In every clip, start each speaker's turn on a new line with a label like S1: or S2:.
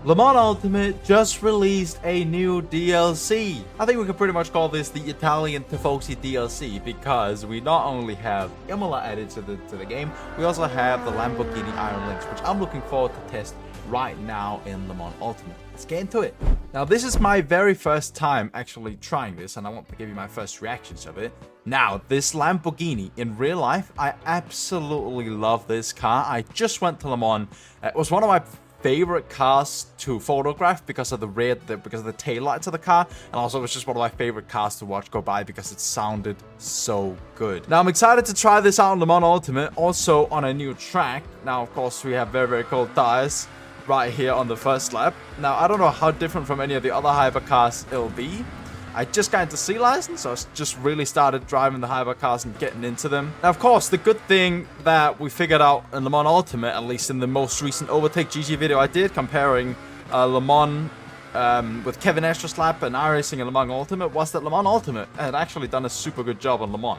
S1: Le Mans Ultimate just released a new DLC. I think we can pretty much call this the Italian Tifosi DLC because we not only have Imola added to the game, we also have the Lamborghini Iron Lynx, which I'm looking forward to test right now in Le Mans Ultimate. Let's get into it. Now, this is my very first time actually trying this, and I want to give you my first reactions of it. Now, this Lamborghini, in real life, I absolutely love this car. I just went to Le Mans. It was one of my favorite cars to photograph because of the taillights of the car, and also it was just one of my favorite cars to watch go by because it sounded so good. Now I'm excited to try this out in Le Mans Ultimate, also on a new track. Now of course we have very cold tires right here on the first lap. Now I don't know how different from any of the other hypercars it'll be. I just got into C license, so I just really started driving the hypercars and getting into them. Now, of course, the good thing that we figured out in Le Mans Ultimate, at least in the most recent Overtake GG video I did, comparing Le Mans with Kevin Estra's lap and iRacing and Le Mans Ultimate, was that Le Mans Ultimate had actually done a super good job on Le Mans.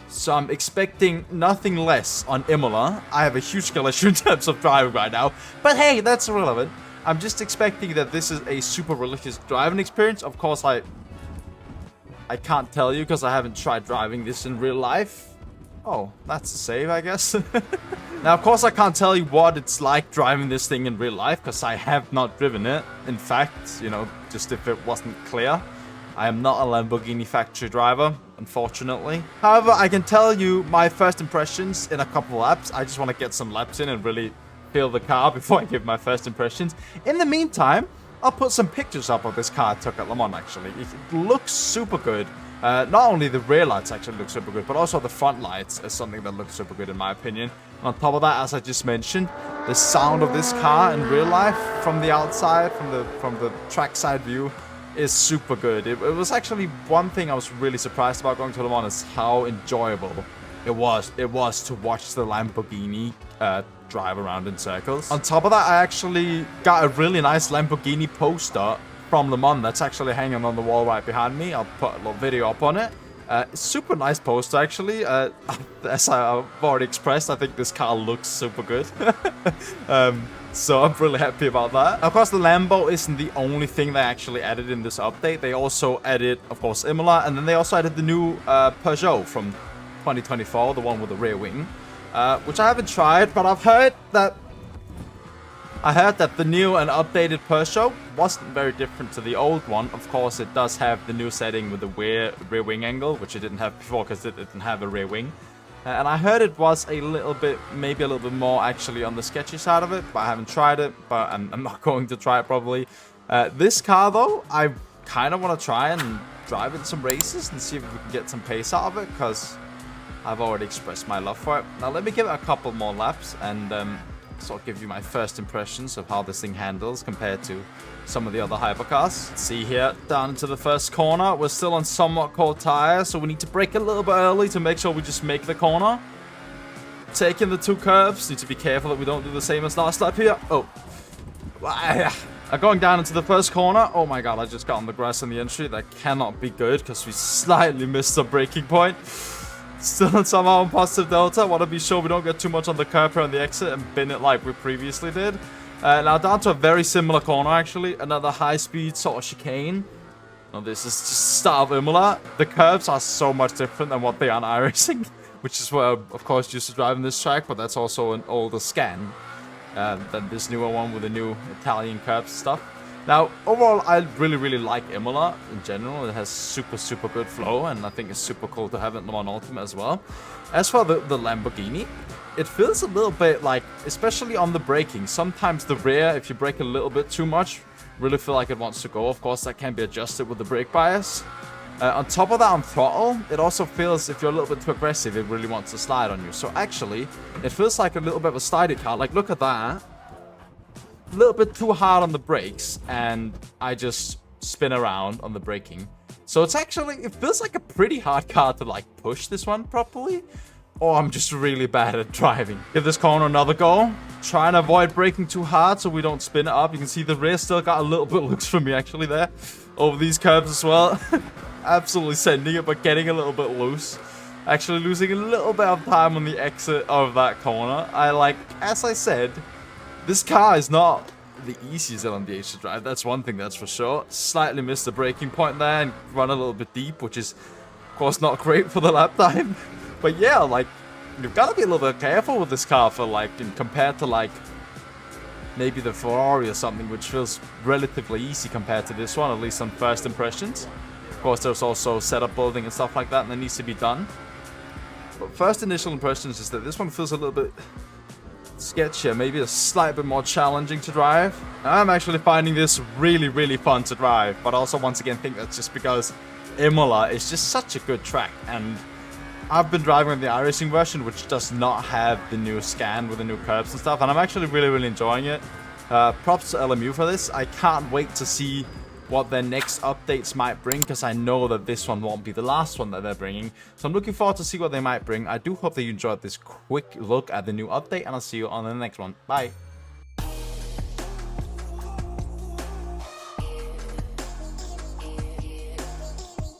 S1: So I'm expecting nothing less on Imola. I have a huge skill issue in terms of driving right now, but hey, that's irrelevant. I'm just expecting that this is a super religious driving experience. Of course, I can't tell you because I haven't tried driving this in real life. Oh, that's a save, I guess. Now, of course, I can't tell you what it's like driving this thing in real life because I have not driven it. In fact, you know, just if it wasn't clear, I am not a Lamborghini factory driver, unfortunately. However, I can tell you my first impressions in a couple laps. I just want to get some laps in and really feel the car before I give my first impressions. In the meantime, I'll put some pictures up of this car I took at Le Mans, actually. It looks super good. Not only the rear lights actually look super good, but also the front lights is something that looks super good in my opinion. And on top of that, as I just mentioned, the sound of this car in real life from the outside, from the trackside view, is super good. It was actually one thing I was really surprised about going to Le Mans is how enjoyable it was to watch the Lamborghini drive around in circles. On top of that, I actually got a really nice Lamborghini poster from Le Mans that's actually hanging on the wall right behind me. I'll put a little video up on it. Super nice poster, actually. As I've already expressed, I think this car looks super good. So I'm really happy about that. Of course, the Lambo isn't the only thing they actually added in this update. They also added, of course, Imola, and then they also added the new Peugeot from 2024, the one with the rear wing. Which I haven't tried, but I've heard that the new and updated Peugeot wasn't very different to the old one. Of course, it does have the new setting with the rear wing angle, which it didn't have before because it didn't have a rear wing. And I heard it was maybe a little bit more actually on the sketchy side of it, but I haven't tried it, but I'm not going to try it probably. This car though, I kind of want to try and drive in some races and see if we can get some pace out of it, because I've already expressed my love for it. Now let me give it a couple more laps and sort of give you my first impressions of how this thing handles compared to some of the other hypercars. Let's see here, down into the first corner. We're still on somewhat cold tires, so we need to brake a little bit early to make sure we just make the corner. Taking the two curves, need to be careful that we don't do the same as last lap here. Oh. Going down into the first corner. Oh my god, I just got on the grass in the entry. That cannot be good because we slightly missed the braking point. Still somehow on positive delta. Want to be sure we don't get too much on the curb here on the exit and bin it like we previously did. Now down to a very similar corner actually. Another high-speed sort of chicane. Now this is just start of Imola. The curves are so much different than what they are in iRacing, which is where of course used to drive in this track, but that's also an older scan than this newer one with the new Italian curves stuff. Now, overall, I really like Imola in general. It has super good flow, and I think it's super cool to have it in Le Mans Ultimate as well. As for the Lamborghini, it feels a little bit like, especially on the braking, sometimes the rear, if you brake a little bit too much, really feel like it wants to go. Of course, that can be adjusted with the brake bias. On top of that, on throttle, it also feels, if you're a little bit too aggressive, it really wants to slide on you. So actually, it feels like a little bit of a slidey car. Like, look at that. A little bit too hard on the brakes, and I just spin around on the braking. So it's actually, it feels like a pretty hard car to like push this one properly, or I'm just really bad at driving. Give this corner another go. Try and avoid braking too hard so we don't spin it up. You can see the rear still got a little bit loose from me actually there, over these curves as well. Absolutely sending it, but getting a little bit loose. Actually losing a little bit of time on the exit of that corner. As I said, this car is not the easiest LMDH to drive. That's one thing, that's for sure. Slightly missed the braking point there and run a little bit deep, which is, of course, not great for the lap time. But yeah, like, you've got to be a little bit careful with this car for, like, compared to, like, maybe the Ferrari or something, which feels relatively easy compared to this one, at least on first impressions. Of course, there's also setup building and stuff like that needs to be done. But first initial impressions is that this one feels a little bit sketchier, maybe a slight bit more challenging to drive. I'm actually finding this really, really fun to drive, but also once again think that's just because Imola is just such a good track, and I've been driving the iRacing version, which does not have the new scan with the new curbs and stuff, and I'm actually really, really enjoying it. Props to LMU for this. I can't wait to see what their next updates might bring, because I know that this one won't be the last one that they're bringing. So I'm looking forward to see what they might bring. I do hope that you enjoyed this quick look at the new update, and I'll see you on the next one. Bye!